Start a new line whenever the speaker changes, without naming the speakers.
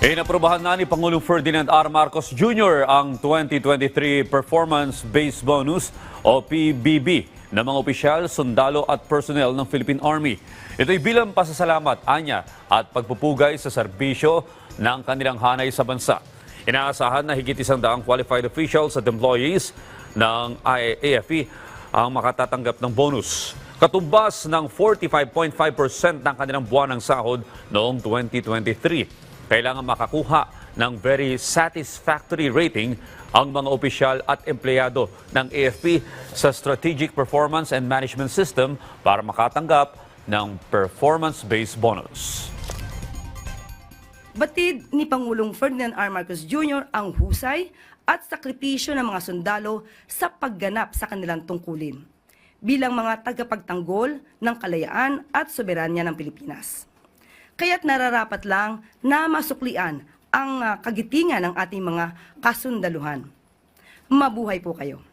Inaprubahan na ni Pangulong Ferdinand R. Marcos Jr. ang 2023 Performance-Based Bonus o PBB ng mga opisyal, sundalo at personnel ng Philippine Army. Ito'y bilang pasasalamat, anya, at pagpupugay sa serbisyo ng kanilang hanay sa bansa. Inaasahan na higit 100 qualified officials at employees ng AFP ang makatatanggap ng bonus. Katumbas ng 45.5% ng kanilang buwan ng sahod noong 2023. Kailangan makakuha ng very satisfactory rating ang mga opisyal at empleyado ng AFP sa Strategic Performance and Management System para makatanggap ng performance-based bonus.
Batid ni Pangulong Ferdinand R. Marcos Jr. ang husay at sakripisyo ng mga sundalo sa pagganap sa kanilang tungkulin bilang mga tagapagtanggol ng kalayaan at soberanya ng Pilipinas. Kaya't nararapat lang na masuklian ang kagitingan ng ating mga kasundaluhan. Mabuhay po kayo.